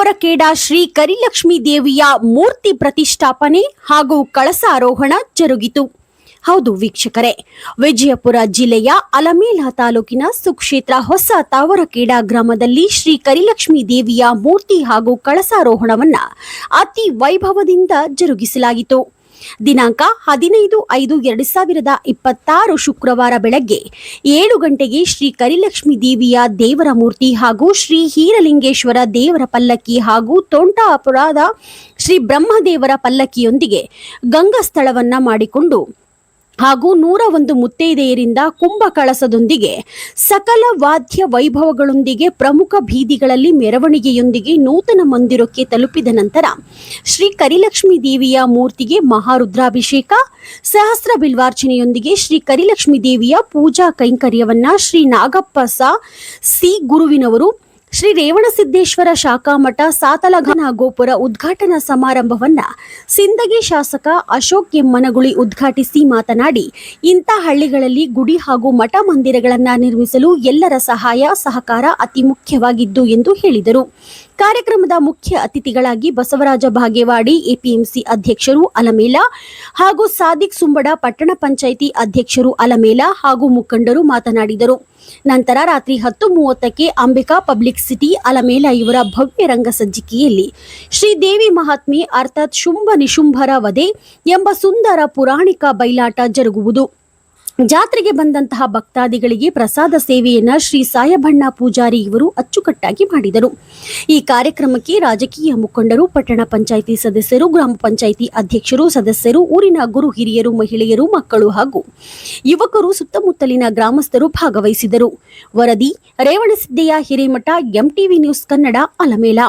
ತಾವರಕೇಡ ಶ್ರೀ ಕರಿಲಕ್ಷ್ಮೀ ದೇವಿಯ ಮೂರ್ತಿ ಪ್ರತಿಷ್ಠಾಪನೆ ಹಾಗೂ ಕಳಸಾರೋಹಣ ಜರುಗಿತು. ಹೌದು ವೀಕ್ಷಕರೇ, ವಿಜಯಪುರ ಜಿಲ್ಲೆಯ ಅಲಮೇಲ ತಾಲೂಕಿನ ಸುಕ್ಷೇತ್ರ ಹೊಸ ತಾವರಕೇಡ ಗ್ರಾಮದಲ್ಲಿ ಶ್ರೀ ಕರಿಲಕ್ಷ್ಮೀ ದೇವಿಯ ಮೂರ್ತಿ ಹಾಗೂ ಕಳಸಾರೋಹಣವನ್ನ ಅತಿ ವೈಭವದಿಂದ ಜರುಗಿಸಲಾಯಿತು. ದಿನಾಂಕ 15/5/2026 ಶುಕ್ರವಾರ ಬೆಳಗ್ಗೆ 7 ಗಂಟೆಗೆ ಶ್ರೀ ಕರಿಲಕ್ಷ್ಮೀ ದೇವಿಯ ದೇವರ ಮೂರ್ತಿ ಹಾಗೂ ಶ್ರೀ ಹೀರಲಿಂಗೇಶ್ವರ ದೇವರ ಪಲ್ಲಕ್ಕಿ ಹಾಗೂ ತೋಂಟಾಪುರದ ಶ್ರೀ ಬ್ರಹ್ಮದೇವರ ಪಲ್ಲಕ್ಕಿಯೊಂದಿಗೆ ಗಂಗಾ ಸ್ಥಳವನ್ನ ಮಾಡಿಕೊಂಡು ಹಾಗೂ 101 ಮುತ್ತೈದೆಯರಿಂದ ಕುಂಭ ಕಳಸದೊಂದಿಗೆ ಸಕಲ ವಾದ್ಯ ವೈಭವಗಳೊಂದಿಗೆ ಪ್ರಮುಖ ಬೀದಿಗಳಲ್ಲಿ ಮೆರವಣಿಗೆಯೊಂದಿಗೆ ನೂತನ ಮಂದಿರಕ್ಕೆ ತಲುಪಿದ ನಂತರ ಶ್ರೀ ಕರಿಲಕ್ಷ್ಮೀ ದೇವಿಯ ಮೂರ್ತಿಗೆ ಮಹಾರುದ್ರಾಭಿಷೇಕ, ಸಹಸ್ರ ಬಿಲ್ವಾರ್ಚನೆಯೊಂದಿಗೆ ಶ್ರೀ ಕರಿಲಕ್ಷ್ಮೀ ದೇವಿಯ ಪೂಜಾ ಕೈಂಕರ್ಯವನ್ನ ಶ್ರೀ ನಾಗಪ್ಪ ಸಿ ಗುರುವಿನವರು ಶ್ರೀ ರೇವಣಸಿದ್ದೇಶ್ವರ ಶಾಖಾಮಠ ಸಾತಲಘನ ಗೋಪುರ ಉದ್ಘಾಟನಾ ಸಮಾರಂಭವನ್ನ ಸಿಂದಗಿ ಶಾಸಕ ಅಶೋಕ್ ಎಂ ಮನಗುಳಿ ಉದ್ಘಾಟಿಸಿ ಮಾತನಾಡಿ, ಇಂಥ ಹಳ್ಳಿಗಳಲ್ಲಿ ಗುಡಿ ಹಾಗೂ ಮಠ ಮಂದಿರಗಳನ್ನು ನಿರ್ಮಿಸಲು ಎಲ್ಲರ ಸಹಾಯ ಸಹಕಾರ ಅತಿ ಮುಖ್ಯವಾಗಿದ್ದು ಎಂದು ಹೇಳಿದರು. ಕಾರ್ಯಕ್ರಮದ ಮುಖ್ಯ ಅತಿಥಿಗಳಾಗಿ ಬಸವರಾಜ ಬಾಗೇವಾಡಿ ಎಪಿಎಂಸಿ ಅಧ್ಯಕ್ಷರು ಅಲಮೇಲ ಹಾಗೂ ಸಾದಿಕ್ ಸುಂಬಡ ಪಟ್ಟಣ ಪಂಚಾಯಿತಿ ಅಧ್ಯಕ್ಷರು ಅಲಮೇಲ ಹಾಗೂ ಮುಖಂಡರು ಮಾತನಾಡಿದರು. ನಂತರ ರಾತ್ರಿ 10:30ಕ್ಕೆ ಅಂಬಿಕಾ ಪಬ್ಲಿಕ್ ಸಿಟಿ ಅಲಮೇಲ ಇವರ ಭವ್ಯ ರಂಗ ಸಜ್ಜಿಕೆಯಲ್ಲಿ ಶ್ರೀದೇವಿ ಮಹಾತ್ಮೆ ಅರ್ಥಾತ್ ಶುಂಭ ನಿಶುಂಭರ ವಧೆ ಎಂಬ ಸುಂದರ ಪುರಾಣಿಕ ಬಯಲಾಟ ಜರುಗುವುದು. ಜಾತ್ರೆಗೆ ಬಂದಂತಹ ಭಕ್ತಾದಿಗಳಿಗೆ ಪ್ರಸಾದ ಸೇವೆಯನ್ನ ಶ್ರೀ ಸಾಯಬಣ್ಣ ಪೂಜಾರಿ ಇವರು ಅಚ್ಚುಕಟ್ಟಾಗಿ ಮಾಡಿದರು. ಈ ಕಾರ್ಯಕ್ರಮಕ್ಕೆ ರಾಜಕೀಯ ಮುಖಂಡರು, ಪಟ್ಟಣ ಪಂಚಾಯಿತಿ ಸದಸ್ಯರು, ಗ್ರಾಮ ಪಂಚಾಯಿತಿ ಅಧ್ಯಕ್ಷರು, ಸದಸ್ಯರು, ಊರಿನ ಗುರು ಹಿರಿಯರು, ಮಹಿಳೆಯರು, ಮಕ್ಕಳು ಹಾಗೂ ಯುವಕರು, ಸುತ್ತಮುತ್ತಲಿನ ಗ್ರಾಮಸ್ಥರು ಭಾಗವಹಿಸಿದರು. ವರದಿ ರೇವಣಸಿದ್ದಯ್ಯ ಹಿರೇಮಠ, ಎಂಟಿವಿ ನ್ಯೂಸ್ ಕನ್ನಡ, ಅಲಮೇಲ.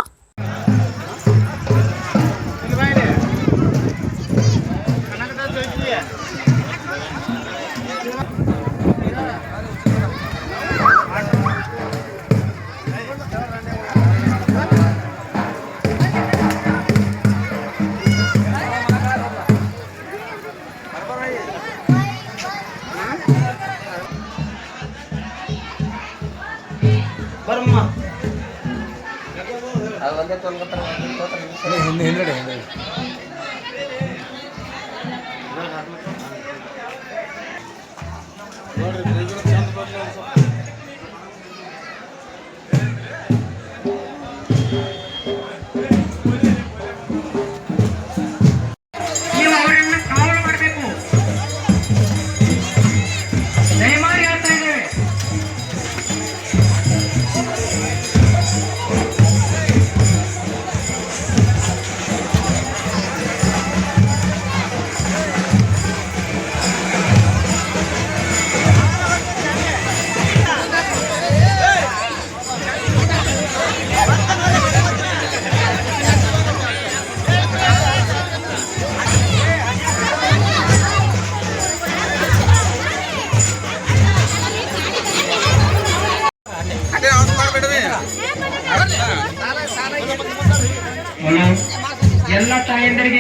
ಎಲ್ಲ ತಾಯಂದರಿಗೆ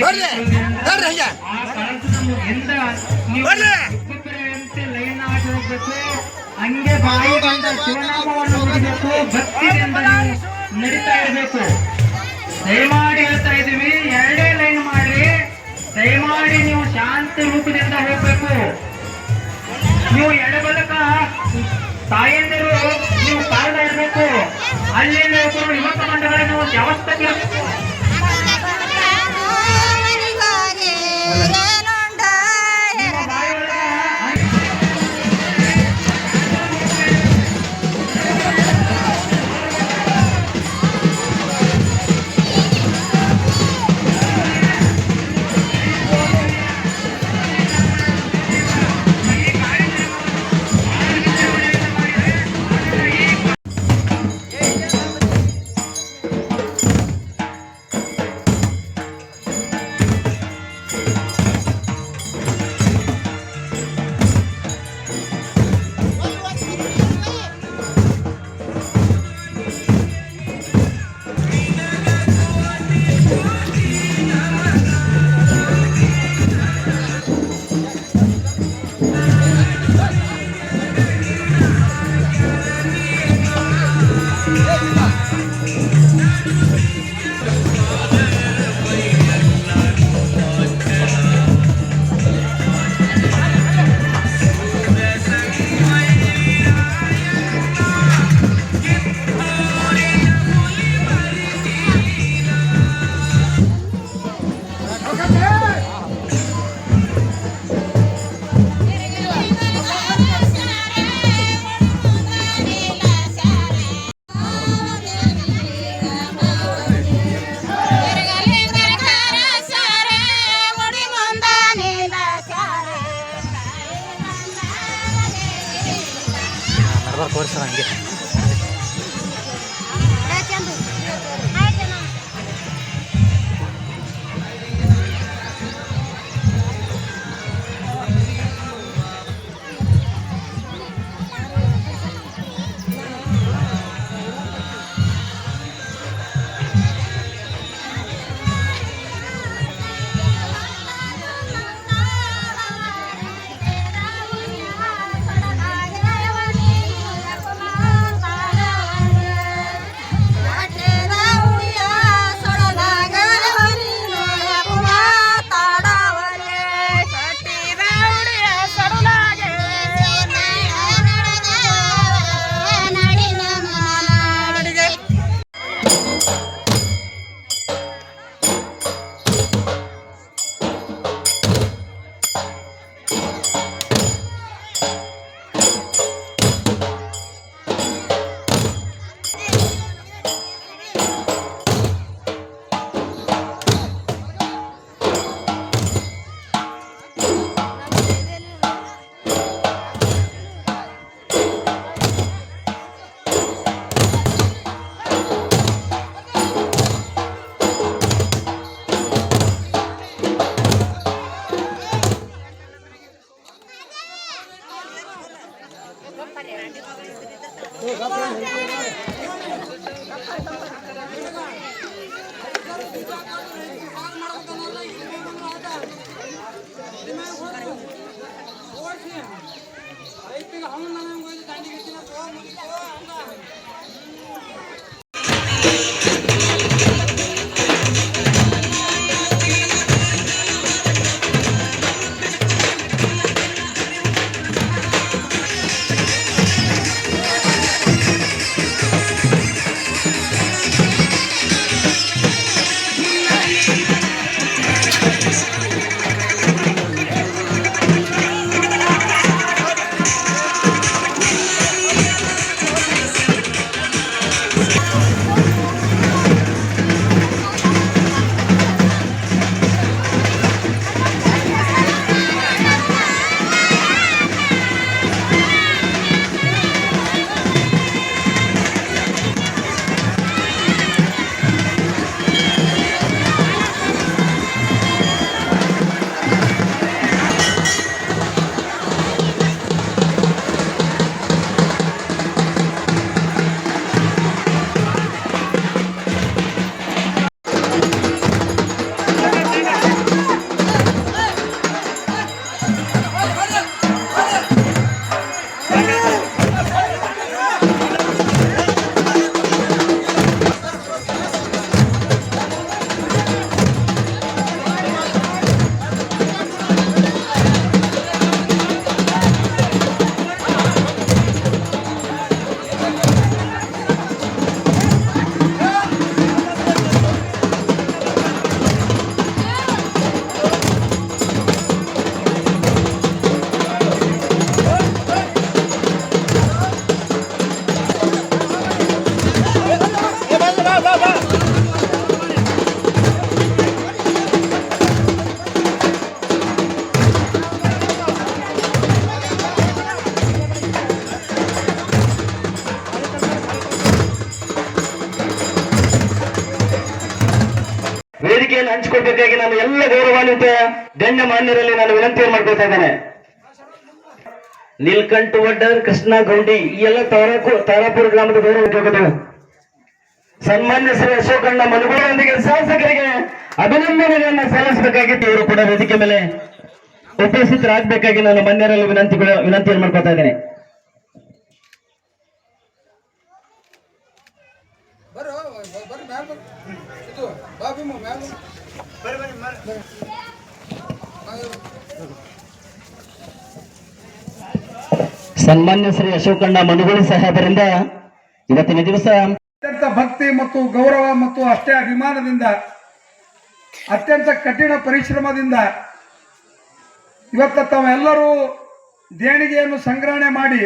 ಲೈನ್ ಆಗಿ ಹೋಗ್ಬೇಕು, ಹಂಗೆ ಬಾಯಿ ಶಿವನಾಮವನ್ನು ನುಡಿಬೇಕು, ಭಕ್ತಿಯಿಂದ ನಡೀತಾ ಇರಬೇಕು. ದಯಮಾಡಿ ಹೇಳ್ತಾ ಇದೀವಿ, 2 ಲೈನ್ ಮಾಡ್ರಿ. ದಯಮಾಡಿ ನೀವು ಶಾಂತ ರೂಪದಿಂದ ಹೋಗ್ಬೇಕು. ನೀವು ಎಡಬಲಕ ತಾಯಂದಿರು ನೀವು ಕಾರಣ ಇರಬೇಕು. ಅಲ್ಲಿ ಯುವಕ ಮಂಡಳಿಗಳು ವ್ಯವಸ್ಥೆ ಸರ್ ಹಂಗೆ ವೇದಿಕೆಯನ್ನು ಹಂಚಿಕೊಟ್ಟಿದ್ದಾಗಿ ನಾನು ಎಲ್ಲ ಗೌರವಾನ್ವಿತ ಗಣ್ಯ ಮಾನ್ಯರಲ್ಲಿ ನಾನು ವಿನಂತಿಯನ್ನು ಮಾಡ್ಕೊಳ್ತಾ ಇದ್ದೇನೆ. ನೀಲ್ಕಂಠ ವಡ್ಡರ್, ಕೃಷ್ಣ ಗೌಂಡಿ ಈ ಎಲ್ಲ ತಾರಾಪುರ ಗ್ರಾಮದ ಗೌರವ ಸನ್ಮಾನ್ಯ ಶ್ರೀ ಅಶೋಕಣ್ಣ ಮನುಗಳೊಂದಿಗೆ ಶಾಸಕರಿಗೆ ಅಭಿನಂದನೆಗಳನ್ನು ಸಲ್ಲಿಸಬೇಕಾಗಿತ್ತು. ಇವರು ಕೂಡ ವೇದಿಕೆ ಮೇಲೆ ಉಪಸ್ಥಿತರಾಗಬೇಕಾಗಿ ನಾನು ಮಾನ್ಯರಲ್ಲಿ ವಿನಂತಿಯನ್ನು ಮಾಡ್ಕೊಳ್ತಾ ಇದ್ದೇನೆ. ಸನ್ಮಾನ್ಯ ಶ್ರೀ ಅಶೋಕಣ್ಣ ಮನುಗೋಳಿ ಸಾಹೇಬರಿಂದ ಇವತ್ತಿನ ದಿವಸ ಅತ್ಯಂತ ಭಕ್ತಿ ಮತ್ತು ಗೌರವ ಮತ್ತು ಅಷ್ಟೇ ಅಭಿಮಾನದಿಂದ ಅತ್ಯಂತ ಕಠಿಣ ಪರಿಶ್ರಮದಿಂದ ಇವತ್ತು ತಾವೆಲ್ಲರೂ ದೇಣಿಗೆಯನ್ನು ಸಂಗ್ರಹಣೆ ಮಾಡಿ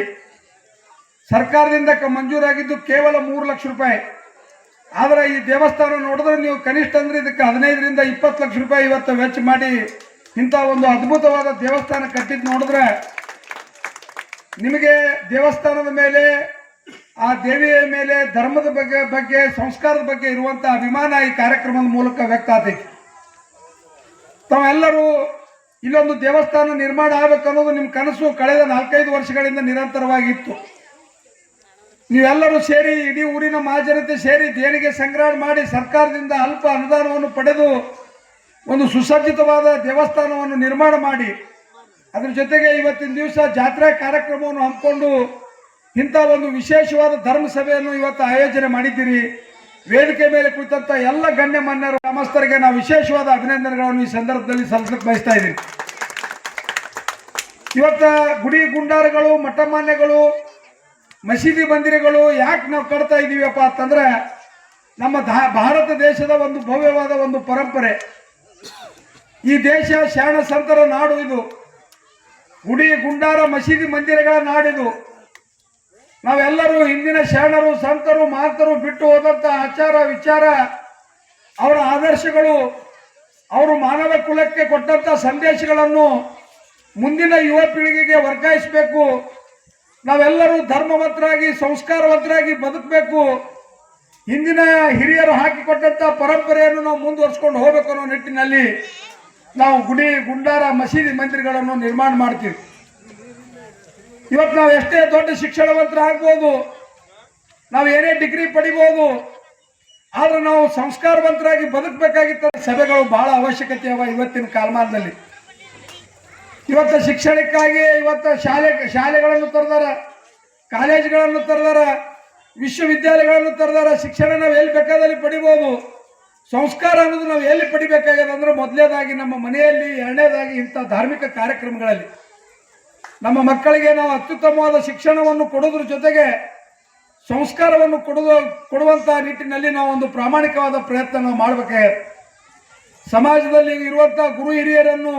ಸರ್ಕಾರದಿಂದ ಮಂಜೂರಾಗಿದ್ದು ಕೇವಲ 3 ಲಕ್ಷ ರೂಪಾಯಿ. ಆದರೆ ಈ ದೇವಸ್ಥಾನ ನೋಡಿದ್ರೆ ನೀವು ಕನಿಷ್ಠ ಅಂದ್ರೆ ಇದಕ್ಕೆ 15 ರಿಂದ 20 ಲಕ್ಷ ರೂಪಾಯಿ ಇವತ್ತು ವೆಚ್ಚ ಮಾಡಿ ಇಂಥ ಒಂದು ಅದ್ಭುತವಾದ ದೇವಸ್ಥಾನ ಕಟ್ಟಿದ್ದು ನೋಡಿದ್ರೆ ನಿಮಗೆ ದೇವಸ್ಥಾನದ ಮೇಲೆ ಆ ದೇವಿಯ ಮೇಲೆ ಧರ್ಮದ ಬಗ್ಗೆ ಸಂಸ್ಕಾರದ ಬಗ್ಗೆ ಇರುವಂತ ಅಭಿಮಾನ ಈ ಕಾರ್ಯಕ್ರಮದ ಮೂಲಕ ವ್ಯಕ್ತ ಆಗ್ತೈತಿ. ತಾವೆಲ್ಲರೂ ಇಲ್ಲೊಂದು ದೇವಸ್ಥಾನ ನಿರ್ಮಾಣ ಆಗಬೇಕು ಅನ್ನೋದು ನಿಮ್ಮ ಕನಸು ಕಳೆದ 4-5 ವರ್ಷಗಳಿಂದ ನಿರಂತರವಾಗಿತ್ತು. ನೀವೆಲ್ಲರೂ ಸೇರಿ ಇಡೀ ಊರಿನ ಮಹಾಜನತೆ ಸೇರಿ ದೇಣಿಗೆ ಸಂಗ್ರಹ ಮಾಡಿ ಸರ್ಕಾರದಿಂದ ಅಲ್ಪ ಅನುದಾನವನ್ನು ಪಡೆದು ಒಂದು ಸುಸಜ್ಜಿತವಾದ ದೇವಸ್ಥಾನವನ್ನು ನಿರ್ಮಾಣ ಮಾಡಿ ಅದರ ಜೊತೆಗೆ ಇವತ್ತಿನ ದಿವಸ ಜಾತ್ರಾ ಕಾರ್ಯಕ್ರಮವನ್ನು ಹಮ್ಮಿಕೊಂಡು ಇಂಥ ಒಂದು ವಿಶೇಷವಾದ ಧರ್ಮ ಸಭೆಯನ್ನು ಇವತ್ತು ಆಯೋಜನೆ ಮಾಡಿದ್ದೀರಿ. ವೇದಿಕೆ ಮೇಲೆ ಕುಳಿತಂತ ಎಲ್ಲ ಗಣ್ಯಮಾನ್ಯರು ಗ್ರಾಮಸ್ಥರಿಗೆ ನಾವು ವಿಶೇಷವಾದ ಅಭಿನಂದನೆಗಳನ್ನು ಈ ಸಂದರ್ಭದಲ್ಲಿ ಸಲ್ಲಿಸಲಿಕ್ಕೆ ಬಯಸ್ತಾ ಇದ್ದೀನಿ. ಇವತ್ತ ಗುಡಿ ಗುಂಡಾರಗಳು, ಮಠಮಾನ್ಯಗಳು, ಮಸೀದಿ ಮಂದಿರಗಳು ಯಾಕೆ ನಾವು ಕಟ್ತಾ ಇದ್ದೀವಪ್ಪ ಅಂತಂದ್ರೆ ನಮ್ಮ ಭಾರತ ದೇಶದ ಒಂದು ಭವ್ಯವಾದ ಒಂದು ಪರಂಪರೆ. ಈ ದೇಶ ಶರಣ ಸಂತರ ನಾಡು. ಇದು ಗುಡಿ ಗುಂಡಾರ ಮಸೀದಿ ಮಂದಿರಗಳ ನಾಡಿದು. ನಾವೆಲ್ಲರೂ ಹಿಂದಿನ ಶರಣರು ಸಂತರು ಮಹಂತರು ಬಿಟ್ಟು ಹೋದಂತ ಆಚಾರ ವಿಚಾರ, ಅವರ ಆದರ್ಶಗಳು, ಅವರು ಮಾನವ ಕುಲಕ್ಕೆ ಕೊಟ್ಟಂತ ಸಂದೇಶಗಳನ್ನು ಮುಂದಿನ ಯುವ ಪೀಳಿಗೆಗೆ ವರ್ಗಾಯಿಸಬೇಕು. ನಾವೆಲ್ಲರೂ ಧರ್ಮವಂತರಾಗಿ ಸಂಸ್ಕಾರವಂತರಾಗಿ ಬದುಕಬೇಕು. ಹಿಂದಿನ ಹಿರಿಯರು ಹಾಕಿಕೊಟ್ಟಂತ ಪರಂಪರೆಯನ್ನು ನಾವು ಮುಂದುವರಿಸ್ಕೊಂಡು ಹೋಗಬೇಕು ಅನ್ನೋ ನಿಟ್ಟಿನಲ್ಲಿ ನಾವು ಗುಡಿ ಗುಂಡಾರ ಮಸೀದಿ ಮಂದಿರಗಳನ್ನು ನಿರ್ಮಾಣ ಮಾಡ್ತೀವಿ. ಇವತ್ತು ನಾವು ಎಷ್ಟೇ ದೊಡ್ಡ ಶಿಕ್ಷಣವಂತರಾಗ್ಬೋದು, ನಾವು ಏನೇ ಡಿಗ್ರಿ ಪಡಿಬೋದು, ಆದ್ರೆ ನಾವು ಸಂಸ್ಕಾರವಂತರಾಗಿ ಬದುಕಬೇಕಾಗಿದ್ದ ಸಭೆಗಳು ಬಹಳ ಅವಶ್ಯಕತೆ ಅವ ಇವತ್ತಿನ ಕಾಲಮಾನದಲ್ಲಿ. ಇವತ್ತು ಶಿಕ್ಷಣಕ್ಕಾಗಿ ಇವತ್ತು ಶಾಲೆಗಳನ್ನು ತರದಾರ, ಕಾಲೇಜುಗಳನ್ನು ತರದಾರ, ವಿಶ್ವವಿದ್ಯಾಲಯಗಳನ್ನು ತರದಾರ. ಶಿಕ್ಷಣ ನಾವು ಎಲ್ಲಿ ಬೇಕಾದಲ್ಲಿ ಪಡಿಬೋದು. ಸಂಸ್ಕಾರ ಅನ್ನೋದು ನಾವು ಎಲ್ಲಿ ಪಡಿಬೇಕಾಗಿದೆ ಅಂದ್ರೆ ಮೊದಲನೇದಾಗಿ ನಮ್ಮ ಮನೆಯಲ್ಲಿ, ಎರಡನೇದಾಗಿ ಇಂಥ ಧಾರ್ಮಿಕ ಕಾರ್ಯಕ್ರಮಗಳಲ್ಲಿ ನಮ್ಮ ಮಕ್ಕಳಿಗೆ ನಾವು ಅತ್ಯುತ್ತಮವಾದ ಶಿಕ್ಷಣವನ್ನು ಕೊಡೋದ್ರ ಜೊತೆಗೆ ಸಂಸ್ಕಾರವನ್ನು ಕೊಡುವಂಥ ನಿಟ್ಟಿನಲ್ಲಿ ನಾವು ಒಂದು ಪ್ರಾಮಾಣಿಕವಾದ ಪ್ರಯತ್ನ ನಾವು ಮಾಡಬೇಕಾಗಿದೆ. ಸಮಾಜದಲ್ಲಿ ಇರುವಂಥ ಗುರು ಹಿರಿಯರನ್ನು,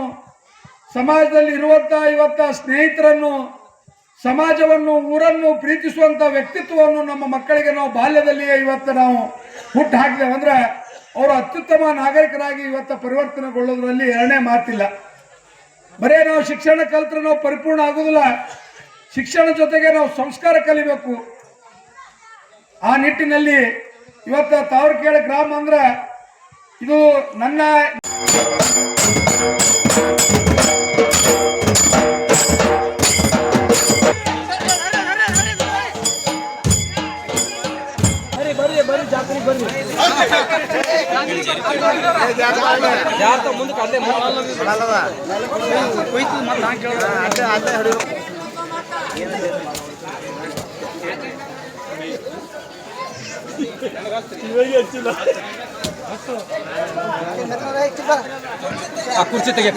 ಸಮಾಜದಲ್ಲಿ ಇರುವಂಥ ಇವತ್ತ ಸ್ನೇಹಿತರನ್ನು, ಸಮಾಜವನ್ನು, ಊರನ್ನು ಪ್ರೀತಿಸುವಂಥ ವ್ಯಕ್ತಿತ್ವವನ್ನು ನಮ್ಮ ಮಕ್ಕಳಿಗೆ ನಾವು ಬಾಲ್ಯದಲ್ಲಿಯೇ ಇವತ್ತು ನಾವು ಹುಟ್ಟು ಹಾಕಿದ್ದೇವೆ ಅಂದ್ರೆ ಅವರು ಅತ್ಯುತ್ತಮ ನಾಗರಿಕರಾಗಿ ಇವತ್ತು ಪರಿವರ್ತನೆಗೊಳ್ಳೋದ್ರಲ್ಲಿ ಎರಡನೇ ಮಾತಿಲ್ಲ. ಬರೇ ನಾವು ಶಿಕ್ಷಣ ಕಲ್ತ್ರೆ ನಾವು ಪರಿಪೂರ್ಣ ಆಗುವುದಿಲ್ಲ. ಶಿಕ್ಷಣ ಜೊತೆಗೆ ನಾವು ಸಂಸ್ಕಾರ ಕಲಿಬೇಕು. ಆ ನಿಟ್ಟಿನಲ್ಲಿ ಇವತ್ತು ತಾವರ್ಕೇಳ ಗ್ರಾಮ ಅಂದ್ರೆ ಇದು ನನ್ನ ಕುರ್ಚಿ ತೆಗೆ